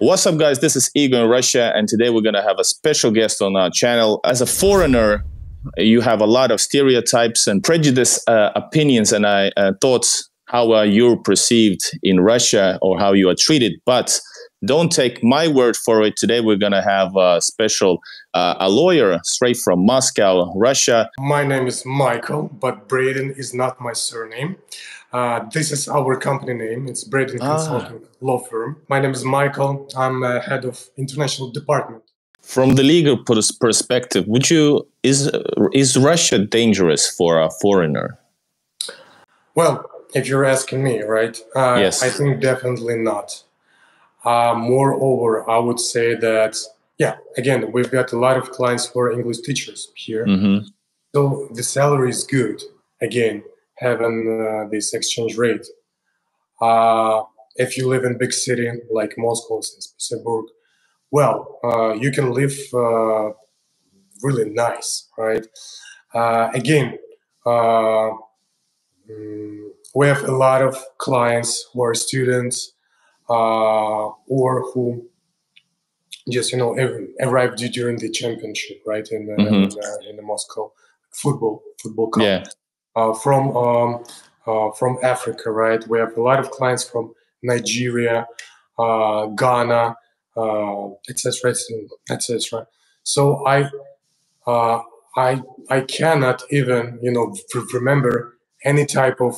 What's up, guys? This is Igor in Russia, and today we're going to have a special guest on our channel. As a foreigner, you have a lot of stereotypes and prejudice opinions and thoughts how you're perceived in Russia or how you are treated. But don't take my word for it. Today we're going to have a special a lawyer straight from Moscow, Russia. My name is Michael, but Braiden is not my surname. This is our company name. It's Braiden Consulting law firm. My name is Michael. I'm head of international department. From the legal perspective, is Russia dangerous for a foreigner? Well, if you're asking me, right? Yes. I think definitely not. Moreover, I would say that, yeah, again, we've got a lot of clients who are English teachers here. Mm-hmm. So the salary is good, again, having this exchange rate. If you live in big city like Moscow, St. Petersburg, well, you can live really nice, right? Again, we have a lot of clients who are students or who just arrived during the championship, right, in the Moscow football cup. Yeah. From Africa, right? We have a lot of clients from Nigeria, Ghana, etc. etc. So I cannot even remember any type of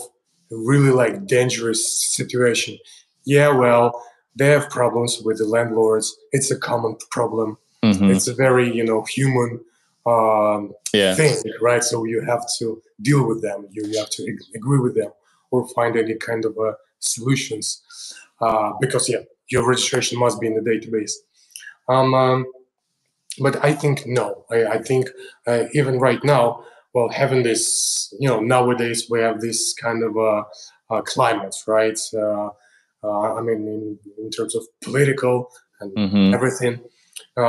really like dangerous situation. Yeah, well, they have problems with the landlords. It's a common problem. Mm-hmm. It's a very human thing, right? So you have to deal with them. You have to agree with them or find any kind of solutions because your registration must be in the database. But I think no. I think even right now, well, having this, nowadays we have this kind of climate, right? I mean, in terms of political and everything.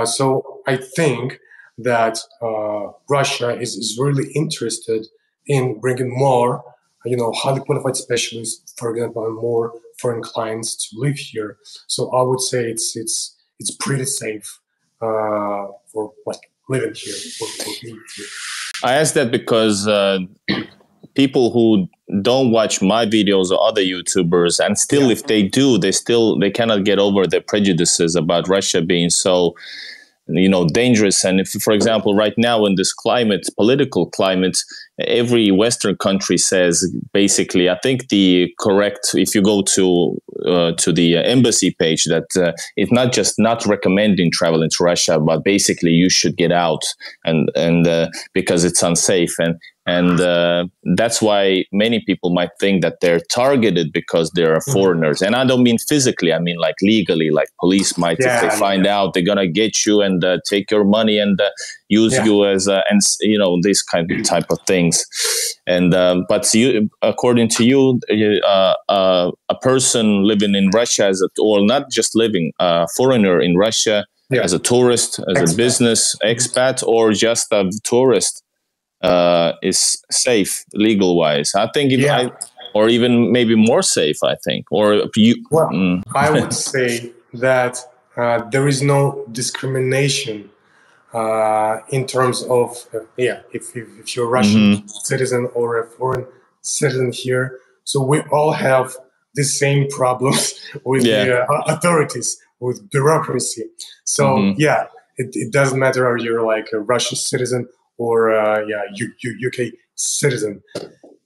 So I think that Russia is really interested in bringing more, highly qualified specialists, for example, and more foreign clients to live here. So I would say it's pretty safe for living here. I asked that because people who don't watch my videos or other YouTubers, and still if they do, they cannot get over their prejudices about Russia being so dangerous. And if, for example, right now in this political climate, every Western country says basically, I think if you go to the embassy page, that it's not just not recommending traveling to Russia, but basically you should get out and because it's unsafe. And that's why many people might think that they're targeted because they're foreigners. And I don't mean physically, I mean like legally, like police might, if they find out, they're going to get you and take your money and use you as, this kind of type of things. And but you, according to you, a person living in Russia or not just living, a foreigner in Russia as a tourist, as a business expat, or just a tourist, is safe legal wise. I think or even maybe more safe, I think. Or you I would say that there is no discrimination in terms of if you're a Russian citizen or a foreign citizen here. So we all have the same problems with the authorities, with bureaucracy. So it doesn't matter if you're like a Russian citizen or UK citizen.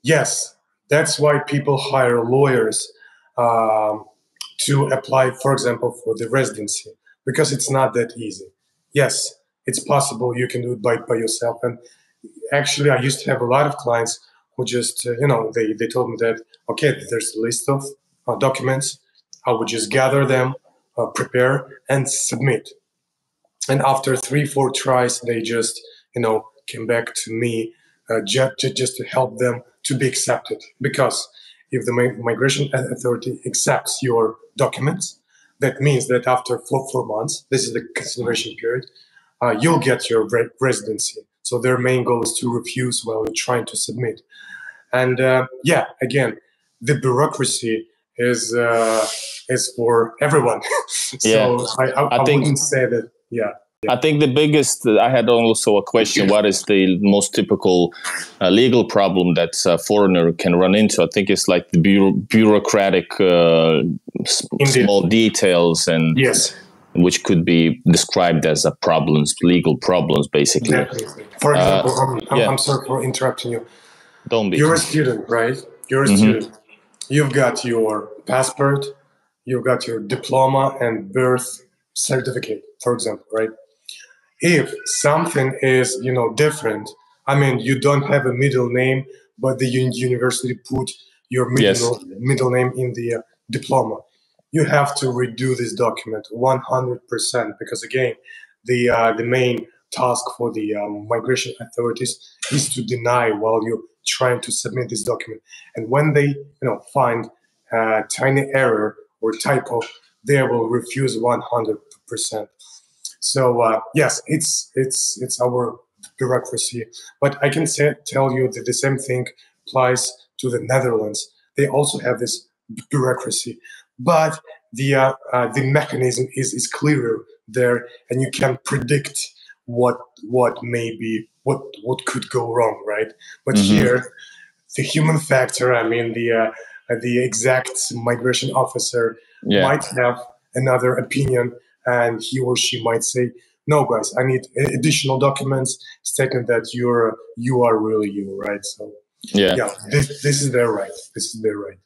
Yes, that's why people hire lawyers to apply, for example, for the residency, because it's not that easy. Yes, it's possible you can do it by yourself. And actually, I used to have a lot of clients who just, they told me that, okay, there's a list of documents. I would just gather them, prepare, and submit. And after 3-4 tries, they just, came back to me just to help them to be accepted. Because if the migration authority accepts your documents, that means that after 4 months, this is the consideration period, you'll get your residency. So their main goal is to refuse while you're trying to submit. And again, the bureaucracy is for everyone. So I think, wouldn't say that. Yeah. I think the biggest, I had also a question, what is the most typical legal problem that a foreigner can run into? I think it's like the bureaucratic small details, and yes, which could be described as a legal problems, basically. definitely. For example, I'm sorry for interrupting you. Don't be. You're a student, right? You're a student. You've got your passport, you've got your diploma and birth certificate, for example, right? If something is, different, I mean, you don't have a middle name, but the university put your middle name in the diploma. You have to redo this document 100% because again, the main task for the migration authorities is to deny while you're trying to submit this document. And when they, find a tiny error or typo, they will refuse 100%. So yes, it's our bureaucracy, but I can tell you that the same thing applies to the Netherlands. They also have this bureaucracy, but the mechanism is clearer there, and you can predict what could go wrong, right? But here, the human factor. I mean, the exact migration officer might have another opinion, and he or she might say, "No, guys, I need additional documents stating that you are really you," right? So, yeah, this is their right. This is their right.